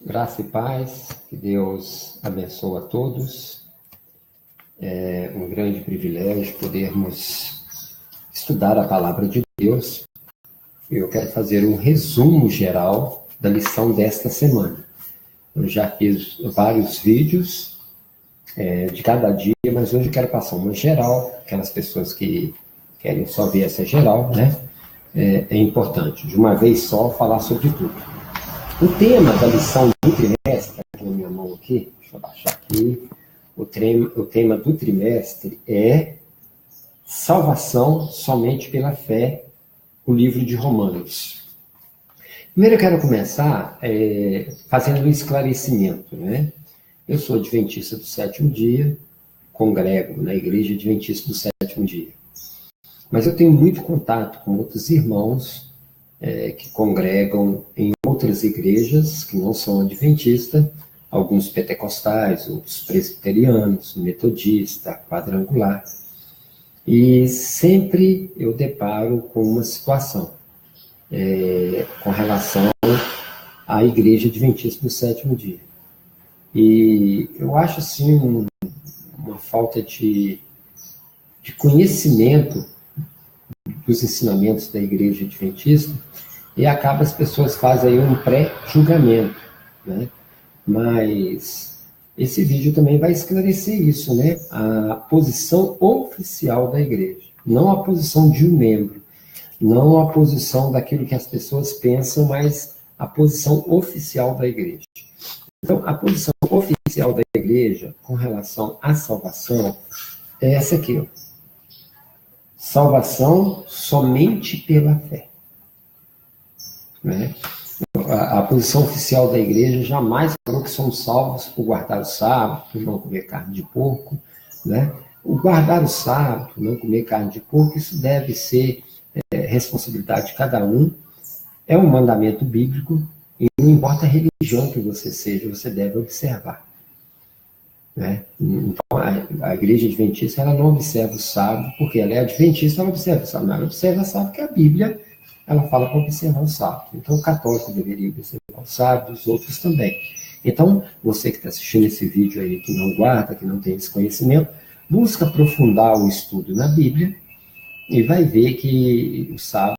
Graça e paz, que Deus abençoe a todos. É um grande privilégio podermos estudar a palavra de Deus. Eu quero fazer um resumo geral da lição desta semana. Eu já fiz vários vídeos de cada dia, mas hoje eu quero passar uma geral. Aquelas pessoas que querem só ver essa geral, né? É importante, de uma vez só, falar sobre tudo. O tema da lição do trimestre, aqui na minha mão aqui, deixa eu baixar aqui, o tema do trimestre é salvação somente pela fé, o livro de Romanos. Primeiro eu quero começar fazendo um esclarecimento, né? Eu sou adventista do sétimo dia, congrego na igreja adventista do sétimo dia. Mas eu tenho muito contato com outros irmãos que congregam em outras igrejas que não são adventistas, alguns pentecostais, outros presbiterianos, metodista, quadrangular. E sempre eu deparo com uma situação com relação à igreja adventista do sétimo dia. E eu acho assim uma falta de conhecimento dos ensinamentos da igreja adventista, e acaba as pessoas fazem aí um pré-julgamento, né? Mas esse vídeo também vai esclarecer isso, né? A posição oficial da igreja, não a posição de um membro, não a posição daquilo que as pessoas pensam, mas a posição oficial da igreja. Então, a posição oficial da igreja com relação à salvação é essa aqui, ó. Salvação somente pela fé. Né? A posição oficial da igreja jamais falou que somos salvos por guardar o sábado, por não comer carne de porco. Né? O guardar o sábado, não comer carne de porco, isso deve ser responsabilidade de cada um. É um mandamento bíblico e não importa a religião que você seja, você deve observar. Né? Então, a igreja adventista ela não observa o sábado, porque ela é adventista, ela observa o sábado, mas ela observa o sábado, porque a Bíblia ela fala para observar o sábado. Então, o católico deveria observar o sábado, os outros também. Então, você que está assistindo esse vídeo aí, que não guarda, que não tem esse conhecimento, busca aprofundar o estudo na Bíblia e vai ver que o sábado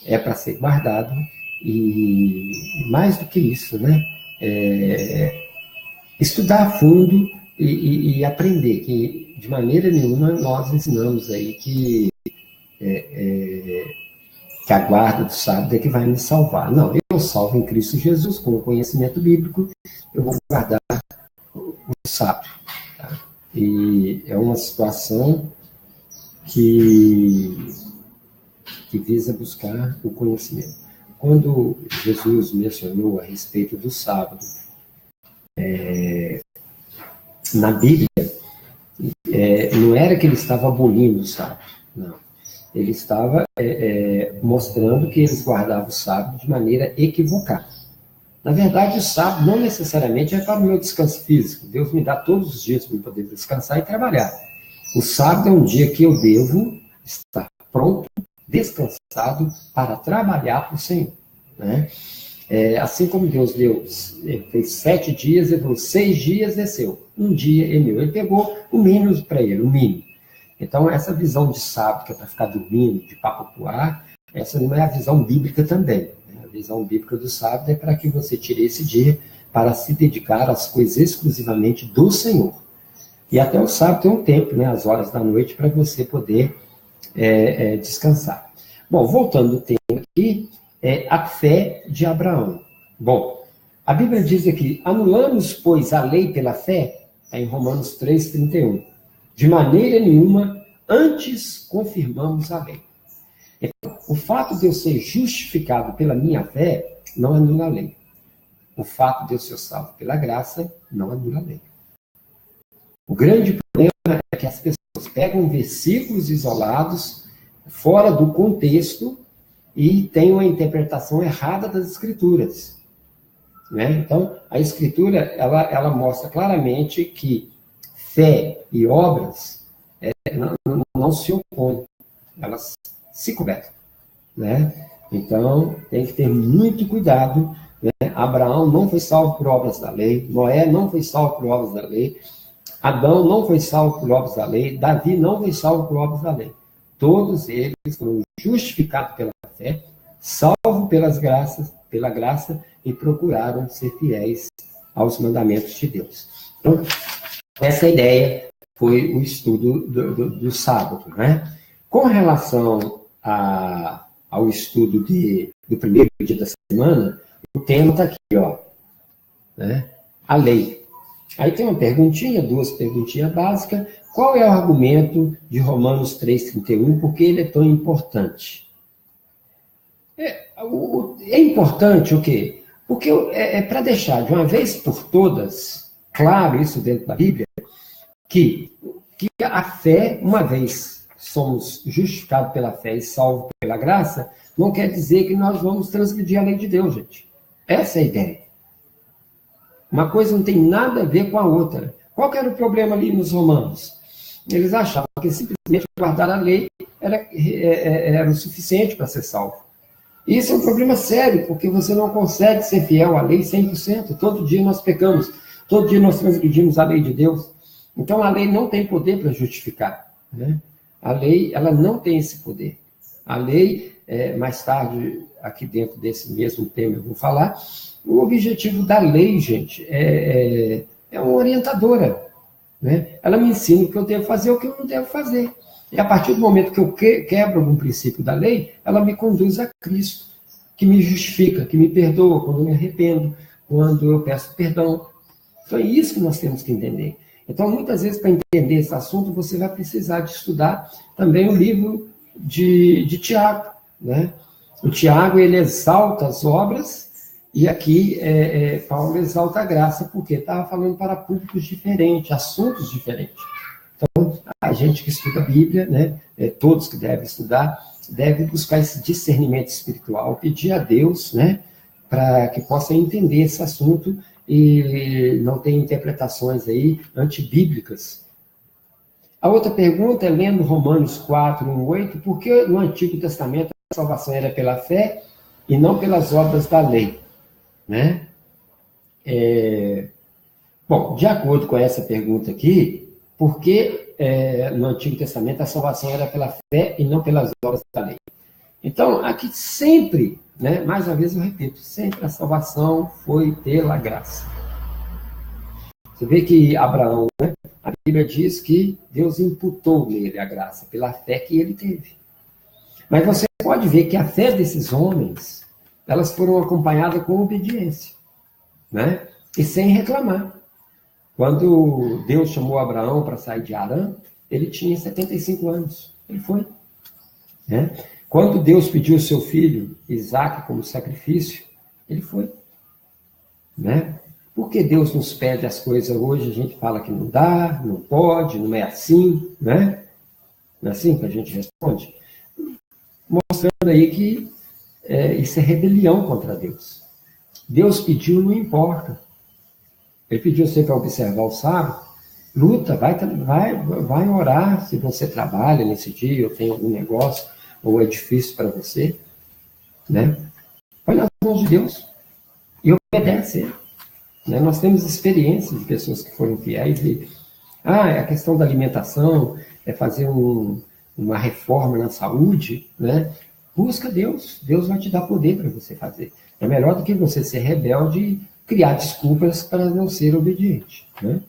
é para ser guardado e mais do que isso, né? Estudar a fundo e aprender que, de maneira nenhuma, nós ensinamos aí que a guarda do sábado é que vai me salvar. Não, eu salvo em Cristo Jesus, com o conhecimento bíblico, eu vou guardar o sábado. Tá? E é uma situação que visa buscar o conhecimento. Quando Jesus mencionou a respeito do sábado, na Bíblia, não era que ele estava abolindo o sábado, não. Ele estava mostrando que eles guardavam o sábado de maneira equivocada. Na verdade, o sábado não necessariamente é para o meu descanso físico. Deus me dá todos os dias para eu poder descansar e trabalhar. O sábado é um dia que eu devo estar pronto, descansado, para trabalhar para o Senhor. Né? Assim como Deus fez 7 dias, ele falou, 6 dias é seu, um dia é meu. Ele pegou o mínimo para ele, o mínimo. Então, essa visão de sábado, que é para ficar dormindo, de papoar, essa não é a visão bíblica também. Né? A visão bíblica do sábado é para que você tire esse dia para se dedicar às coisas exclusivamente do Senhor. E até o sábado tem um tempo, né, as horas da noite, para você poder descansar. Bom, voltando ao tema aqui, a fé de Abraão. Bom, a Bíblia diz aqui, anulamos, pois, a lei pela fé, em Romanos 3:31. De maneira nenhuma, antes confirmamos a lei. Então, o fato de eu ser justificado pela minha fé não anula a lei. O fato de eu ser salvo pela graça não anula a lei. O grande problema é que as pessoas pegam versículos isolados, fora do contexto, e têm uma interpretação errada das Escrituras. Né? Então, a Escritura ela mostra claramente que fé e obras não se opõem, elas se completam. Né? Então, tem que ter muito cuidado né? Abraão não foi salvo por obras da lei, Noé não foi salvo por obras da lei, Adão não foi salvo por obras da lei, Davi não foi salvo por obras da lei. Todos eles foram justificados pela fé, salvos pela graça e procuraram ser fiéis aos mandamentos de Deus. Então, essa ideia foi o estudo do sábado, né? Com relação ao estudo do primeiro dia da semana, o tema está aqui, ó, né? A lei. Aí tem uma perguntinha, duas perguntinhas básicas. Qual é o argumento de Romanos 3,31? Por que ele é tão importante? É importante o quê? Porque é para deixar de uma vez por todas, claro isso dentro da Bíblia, que a fé, uma vez somos justificados pela fé e salvos pela graça, não quer dizer que nós vamos transgredir a lei de Deus, gente. Essa é a ideia. Uma coisa não tem nada a ver com a outra. Qual que era o problema ali nos romanos? Eles achavam que simplesmente guardar a lei era o suficiente para ser salvo. Isso é um problema sério, porque você não consegue ser fiel à lei 100%. Todo dia nós pecamos, todo dia nós transgredimos a lei de Deus. Então a lei não tem poder para justificar, né? A lei, ela não tem esse poder. A lei, mais tarde, aqui dentro desse mesmo tema eu vou falar, o objetivo da lei, gente, é uma orientadora, né? Ela me ensina o que eu devo fazer e o que eu não devo fazer. E a partir do momento que eu quebro algum princípio da lei, ela me conduz a Cristo, que me justifica, que me perdoa quando eu me arrependo, quando eu peço perdão. Então é isso que nós temos que entender. Então, muitas vezes, para entender esse assunto, você vai precisar de estudar também o livro de Tiago, né? O Tiago, ele exalta as obras, e aqui Paulo exalta a graça, porque estava falando para públicos diferentes, assuntos diferentes. Então, a gente que estuda a Bíblia, né, todos que devem estudar, devem buscar esse discernimento espiritual, pedir a Deus, né, para que possa entender esse assunto e não ter interpretações aí antibíblicas. A outra pergunta é, lendo Romanos 4, 1, 8, por que no Antigo Testamento a salvação era pela fé e não pelas obras da lei? Né? Bom, de acordo com essa pergunta aqui, por que no Antigo Testamento a salvação era pela fé e não pelas obras da lei? Então, aqui sempre, né, mais uma vez eu repito, sempre a salvação foi pela graça. Você vê que Abraão, né, a Bíblia diz que Deus imputou nele a graça, pela fé que ele teve. Mas você pode ver que a fé desses homens, elas foram acompanhadas com obediência, né, e sem reclamar. Quando Deus chamou Abraão para sair de Harã, ele tinha 75 anos. Ele foi. Né? Quando Deus pediu o seu filho, Isaque, como sacrifício, ele foi. Né? Por que Deus nos pede as coisas hoje? A gente fala que não dá, não pode, não é assim. Né? Não é assim que a gente responde? Mostrando aí que isso é rebelião contra Deus. Deus pediu, não importa. Ele pediu você para observar o sábado, luta, vai orar se você trabalha nesse dia, ou tem algum negócio, ou é difícil para você, né? Vai nas mãos de Deus e obedece. Né? Nós temos experiências de pessoas que foram fiéis e, é a questão da alimentação, é fazer uma reforma na saúde, né? Busca Deus, Deus vai te dar poder para você fazer. É melhor do que você ser rebelde e criar desculpas para não ser obediente. Né?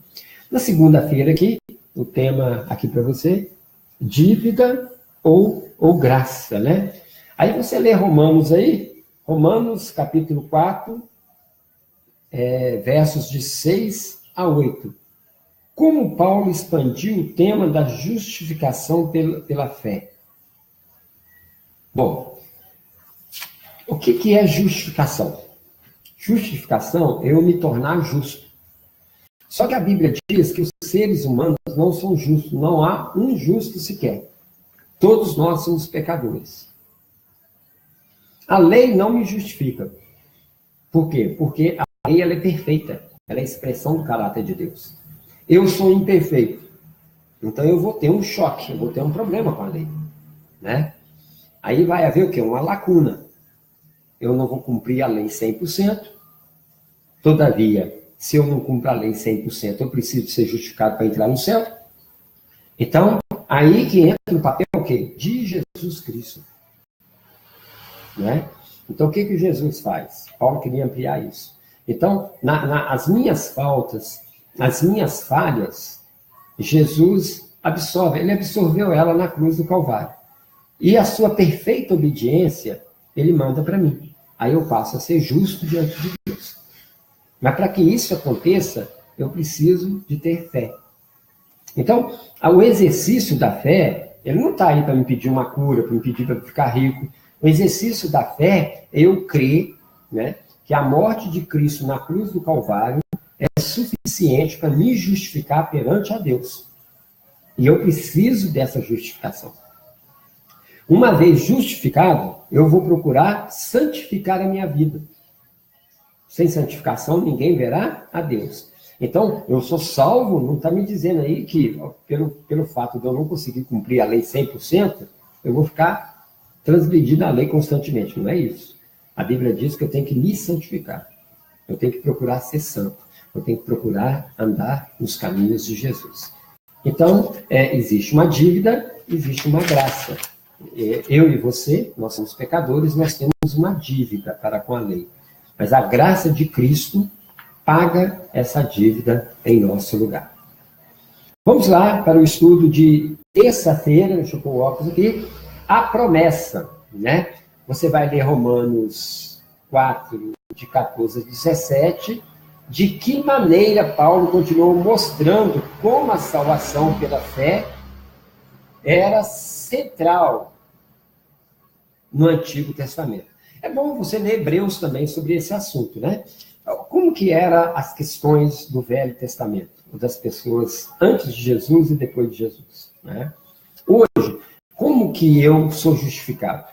Na segunda-feira aqui, o tema aqui para você, dívida ou graça. Né? Aí você lê Romanos aí, Romanos capítulo 4, versos de 6 a 8. Como Paulo expandiu o tema da justificação pela fé? Bom, o que é justificação? Justificação é eu me tornar justo. Só que a Bíblia diz que os seres humanos não são justos. Não há um justo sequer. Todos nós somos pecadores. A lei não me justifica. Por quê? Porque a lei ela é perfeita. Ela é a expressão do caráter de Deus. Eu sou imperfeito. Então eu vou ter um choque, eu vou ter um problema com a lei. Né? Aí vai haver o quê? Uma lacuna. Eu não vou cumprir a lei 100%, Todavia, se eu não cumpro a lei 100%, eu preciso ser justificado para entrar no céu? Então, aí que entra no papel o quê? De Jesus Cristo. Né? Então, o que Jesus faz? Paulo queria ampliar isso. Então, as minhas faltas, as minhas falhas, Jesus absorve. Ele absorveu ela na cruz do Calvário. E a sua perfeita obediência, ele manda para mim. Aí eu passo a ser justo diante de Deus. Mas para que isso aconteça, eu preciso de ter fé. Então, o exercício da fé, ele não está aí para me pedir uma cura, para me pedir para ficar rico. O exercício da fé é eu crer, né, que a morte de Cristo na cruz do Calvário é suficiente para me justificar perante a Deus. E eu preciso dessa justificação. Uma vez justificado, eu vou procurar santificar a minha vida. Sem santificação, ninguém verá a Deus. Então, eu sou salvo, não está me dizendo aí que, pelo fato de eu não conseguir cumprir a lei 100%, eu vou ficar transgredindo a lei constantemente. Não é isso. A Bíblia diz que eu tenho que me santificar. Eu tenho que procurar ser santo. Eu tenho que procurar andar nos caminhos de Jesus. Então, existe uma dívida, existe uma graça. Eu e você, nós somos pecadores, nós temos uma dívida para com a lei. Mas a graça de Cristo paga essa dívida em nosso lugar. Vamos lá para o estudo de terça-feira, deixa eu pôr o óculos aqui, a promessa, né? Você vai ler Romanos 4, de 14 a 17, de que maneira Paulo continuou mostrando como a salvação pela fé era central no Antigo Testamento. É bom você ler Hebreus também sobre esse assunto, né? Como que eram as questões do Velho Testamento, das pessoas antes de Jesus e depois de Jesus, né? Hoje, como que eu sou justificado?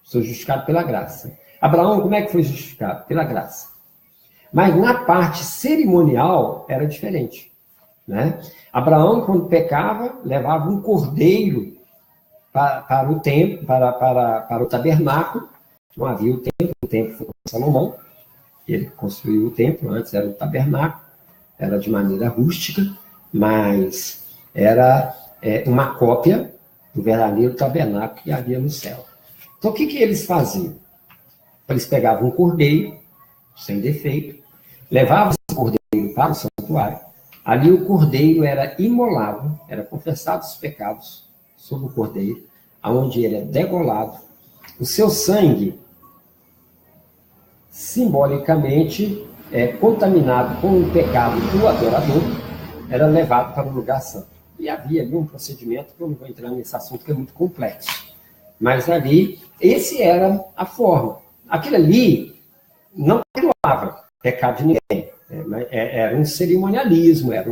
Sou justificado pela graça. Abraão, como é que foi justificado? Pela graça. Mas na parte cerimonial era diferente, né? Abraão, quando pecava, levava um cordeiro para o templo, para o tabernáculo. Não havia o templo foi com Salomão. Ele construiu o templo, antes era o tabernáculo, era de maneira rústica, mas era uma cópia do verdadeiro tabernáculo que havia no céu. Então, o que eles faziam? Eles pegavam um cordeiro, sem defeito, levavam esse cordeiro para o santuário. Ali o cordeiro era imolado, era confessado os pecados sobre o cordeiro, aonde ele é degolado. O seu sangue, simbolicamente, contaminado com o pecado do adorador, era levado para o lugar santo. E havia ali um procedimento, que eu não vou entrar nesse assunto, que é muito complexo. Mas ali, esse era a forma. Aquilo ali não perdoava pecado de ninguém. Era um cerimonialismo, era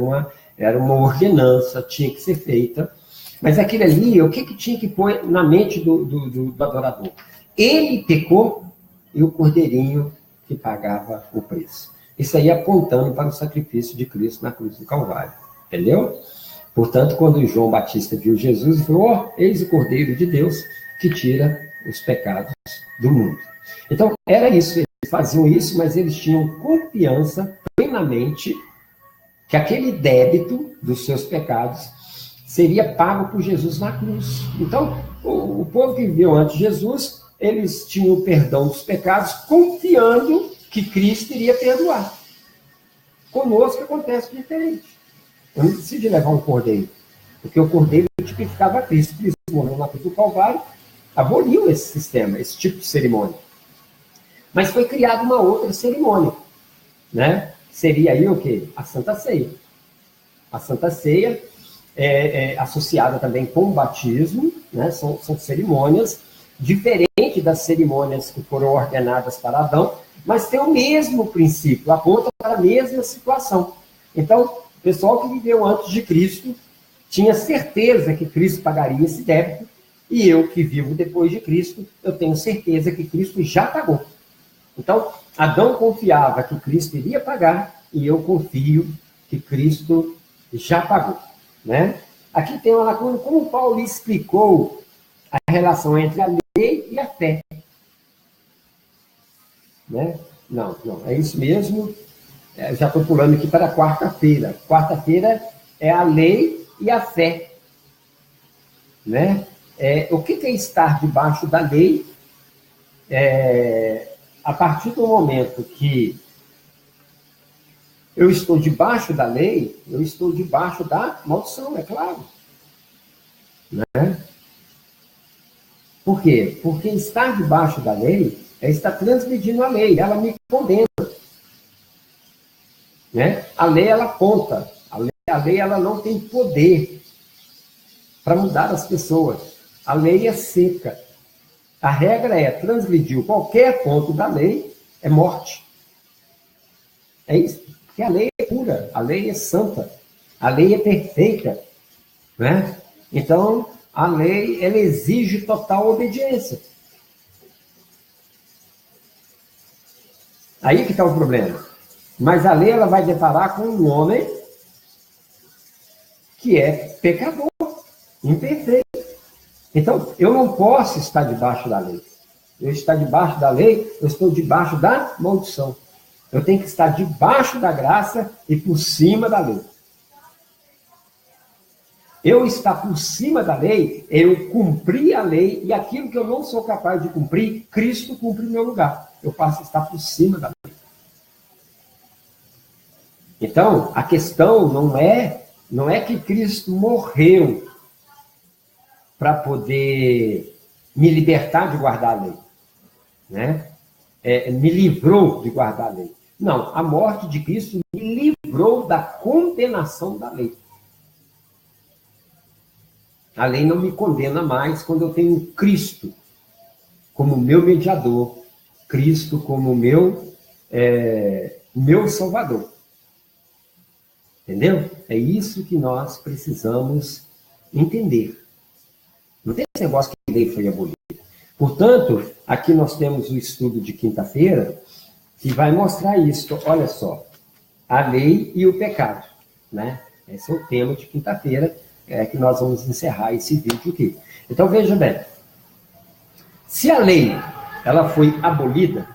uma ordenança, tinha que ser feita. Mas aquilo ali, o que tinha que pôr na mente do adorador? Ele pecou e o cordeirinho que pagava o preço. Isso aí apontando para o sacrifício de Cristo na cruz do Calvário. Entendeu? Portanto, quando João Batista viu Jesus, ele falou, eis o Cordeiro de Deus que tira os pecados do mundo. Então, era isso. Eles faziam isso, mas eles tinham confiança plenamente que aquele débito dos seus pecados seria pago por Jesus na cruz. Então, o povo que viveu antes de Jesus, eles tinham o perdão dos pecados, confiando que Cristo iria perdoar. Conosco acontece diferente. Eu não preciso de levar um cordeiro, porque o cordeiro tipificava Cristo. Cristo morreu na cruz do Calvário, aboliu esse sistema, esse tipo de cerimônia. Mas foi criada uma outra cerimônia, né? Seria aí o quê? A Santa Ceia. A Santa Ceia é associada também com o batismo, né? São cerimônias diferentes das cerimônias que foram ordenadas para Adão, mas tem o mesmo princípio, aponta para a mesma situação. Então, o pessoal que viveu antes de Cristo tinha certeza que Cristo pagaria esse débito, e eu que vivo depois de Cristo, eu tenho certeza que Cristo já pagou. Então, Adão confiava que Cristo iria pagar, e eu confio que Cristo já pagou, né? Aqui tem uma lacuna, como Paulo explicou a relação entre a lei e a fé, né? Não, não, é isso mesmo. Já estou pulando aqui para quarta-feira. Quarta-feira é a lei e a fé. Né? O que é estar debaixo da lei? A partir do momento que eu estou debaixo da lei, eu estou debaixo da maldição, é claro. Né? Por quê? Porque estar debaixo da lei é estar transgredindo a lei, ela me condena. Né? A lei, ela aponta, a lei ela não tem poder para mudar as pessoas. A lei é seca. A regra é, transgrediu qualquer ponto da lei, é morte. É isso. Porque a lei é pura, a lei é santa, a lei é perfeita. Né? Então, a lei, ela exige total obediência. Aí que está o problema. Mas a lei, ela vai deparar com um homem que é pecador, imperfeito. Então, eu não posso estar debaixo da lei. Eu estar debaixo da lei, eu estou debaixo da maldição. Eu tenho que estar debaixo da graça e por cima da lei. Eu estar por cima da lei, eu cumprir a lei, e aquilo que eu não sou capaz de cumprir, Cristo cumpre no meu lugar. Eu passo a estar por cima da lei. Então, a questão não é que Cristo morreu para poder me libertar de guardar a lei. Né? Me livrou de guardar a lei. Não, a morte de Cristo me livrou da condenação da lei. A lei não me condena mais quando eu tenho Cristo como meu mediador, Cristo como meu Salvador. Entendeu? É isso que nós precisamos entender. Não tem esse negócio que a lei foi abolida. Portanto, aqui nós temos o estudo de quinta-feira que vai mostrar isso. Olha só, a lei e o pecado. Né? Esse é o tema de quinta-feira, que nós vamos encerrar esse vídeo aqui. Então, veja bem. Se a lei ela foi abolida,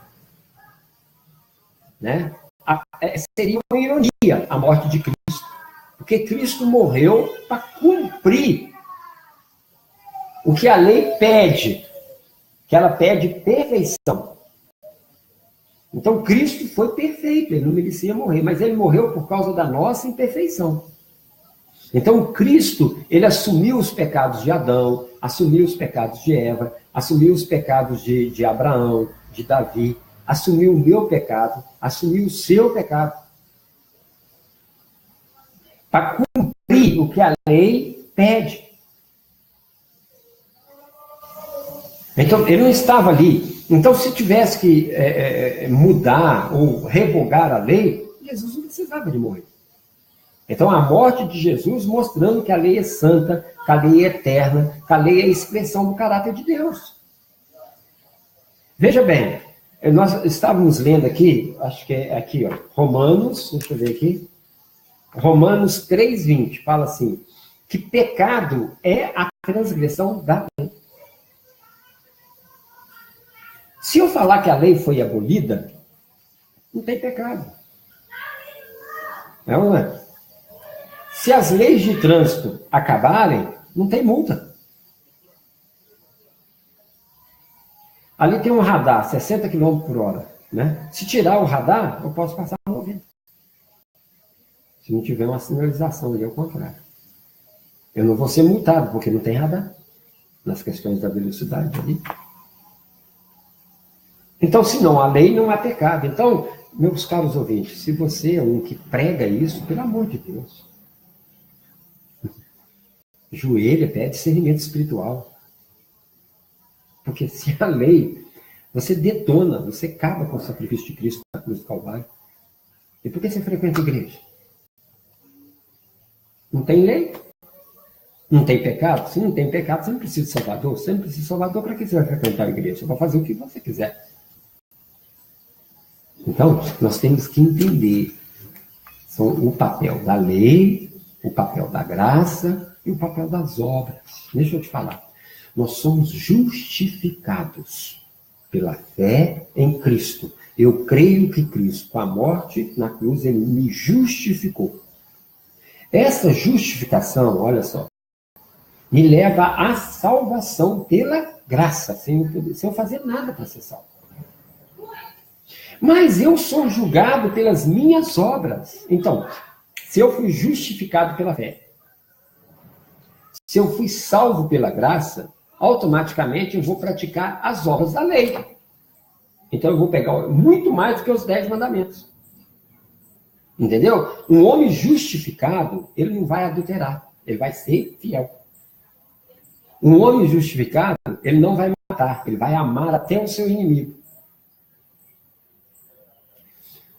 né, seria uma ironia a morte de Cristo. Porque Cristo morreu para cumprir o que a lei pede, que ela pede perfeição. Então, Cristo foi perfeito, ele não merecia morrer, mas ele morreu por causa da nossa imperfeição. Então, Cristo, ele assumiu os pecados de Adão, assumiu os pecados de Eva, assumiu os pecados de Abraão, de Davi, assumiu o meu pecado, assumiu o seu pecado. Para cumprir o que a lei pede. Então, ele não estava ali. Então, se tivesse que mudar ou revogar a lei, Jesus não precisava de morrer. Então, a morte de Jesus mostrando que a lei é santa, que a lei é eterna, que a lei é a expressão do caráter de Deus. Veja bem, nós estávamos lendo aqui, acho que é aqui, ó, Romanos, deixa eu ver aqui, Romanos 3:20, fala assim, que pecado é a transgressão da lei. Se eu falar que a lei foi abolida, não tem pecado. Não é? Se as leis de trânsito acabarem, não tem multa. Ali tem um radar, 60 km por hora. Né? Se tirar o radar, eu posso passar 90. Se não tiver uma sinalização ali, é o contrário. Eu não vou ser multado, porque não tem radar. Nas questões da velocidade ali. Então, se não, a lei não há pecado. Então, meus caros ouvintes, se você é um que prega isso, pelo amor de Deus, joelha, pede discernimento espiritual. Porque se a lei, você detona, você acaba com o sacrifício de Cristo na cruz do Calvário. E por que você frequenta a igreja? Não tem lei? Não tem pecado? Se não tem pecado, você não precisa de Salvador. Você não precisa de Salvador, para que você vai frequentar a igreja? Você vai fazer o que você quiser. Então, nós temos que entender o papel da lei, o papel da graça e o papel das obras. Deixa eu te falar. Nós somos justificados pela fé em Cristo. Eu creio que Cristo, com a morte na cruz, ele me justificou. Essa justificação, olha só, me leva à salvação pela graça, sem eu fazer nada para ser salvo. Mas eu sou julgado pelas minhas obras. Então, se eu fui justificado pela fé, se eu fui salvo pela graça, automaticamente eu vou praticar as obras da lei. Então eu vou pegar muito mais do que os 10 mandamentos. Entendeu? Um homem justificado, ele não vai adulterar, ele vai ser fiel. Um homem justificado, ele não vai matar, ele vai amar até o seu inimigo.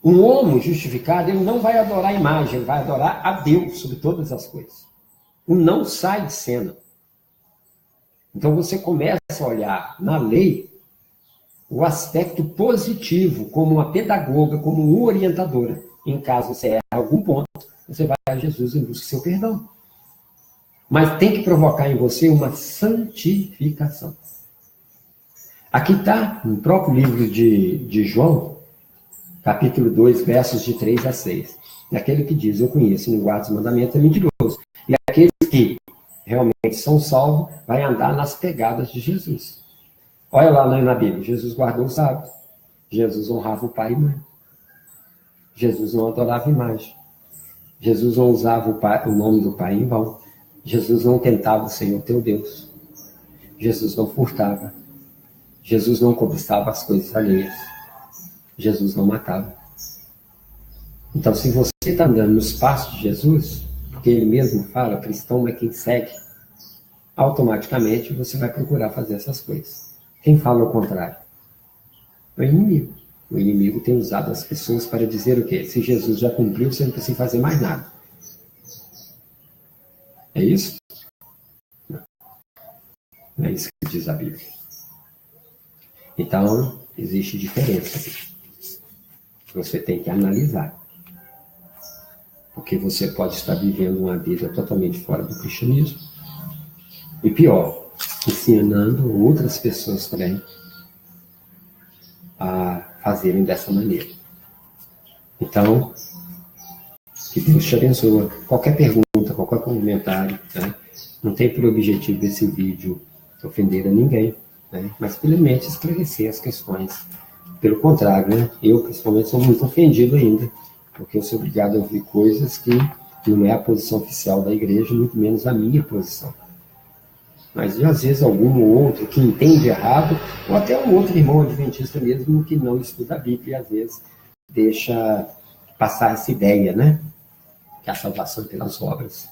Um homem justificado, ele não vai adorar a imagem, ele vai adorar a Deus sobre todas as coisas. O não sai de cena. Então você começa a olhar na lei o aspecto positivo, como uma pedagoga, como uma orientadora. Em caso você erre algum ponto, você vai a Jesus em busca do seu perdão. Mas tem que provocar em você uma santificação. Aqui está, no próprio livro de João, capítulo 2, versos de 3 a 6. Aquele que diz, eu conheço, não guarda os mandamentos, é mentiroso. E aqueles que realmente são salvos, vai andar nas pegadas de Jesus. Olha lá na Bíblia, Jesus guardou os sábados. Jesus honrava o pai e mãe. Jesus não adorava imagem. Jesus não usava o nome do pai em vão. Jesus não tentava o Senhor teu Deus. Jesus não furtava. Jesus não cobiçava as coisas alheias. Jesus não matava. Então, se você está andando nos passos de Jesus, porque ele mesmo fala, cristão é quem segue, automaticamente você vai procurar fazer essas coisas. Quem fala o contrário? O inimigo. O inimigo tem usado as pessoas para dizer o quê? Se Jesus já cumpriu, você não precisa fazer mais nada. É isso? Não é isso que diz a Bíblia. Então, existe diferença. Você tem que analisar. Porque você pode estar vivendo uma vida totalmente fora do cristianismo. E pior, ensinando outras pessoas também a fazerem dessa maneira. Então, que Deus te abençoe. Qualquer pergunta, qualquer comentário, né? Não tem por objetivo esse vídeo ofender a ninguém, né? Mas simplesmente esclarecer as questões. Pelo contrário, né? Eu, principalmente, sou muito ofendido ainda, porque eu sou obrigado a ouvir coisas que não é a posição oficial da igreja, muito menos a minha posição. Mas, às vezes, algum ou outro que entende errado, ou até um outro irmão adventista mesmo que não estuda a Bíblia, e às vezes deixa passar essa ideia, né? Que a salvação pelas obras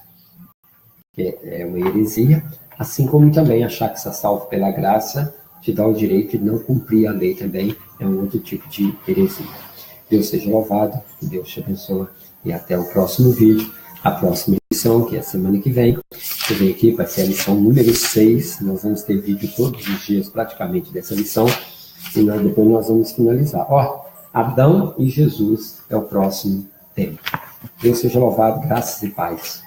é uma heresia, assim como também achar que se é salvo pela graça te dá o direito de não cumprir a lei também, é um outro tipo de heresia. Deus seja louvado, que Deus te abençoe, e até o próximo vídeo, a próxima lição, que é a semana que vem. Você vem aqui, vai ser a lição número 6, nós vamos ter vídeo todos os dias praticamente dessa lição, e depois nós vamos finalizar. Ó, Adão e Jesus é o próximo tema. Deus seja louvado, graças e paz.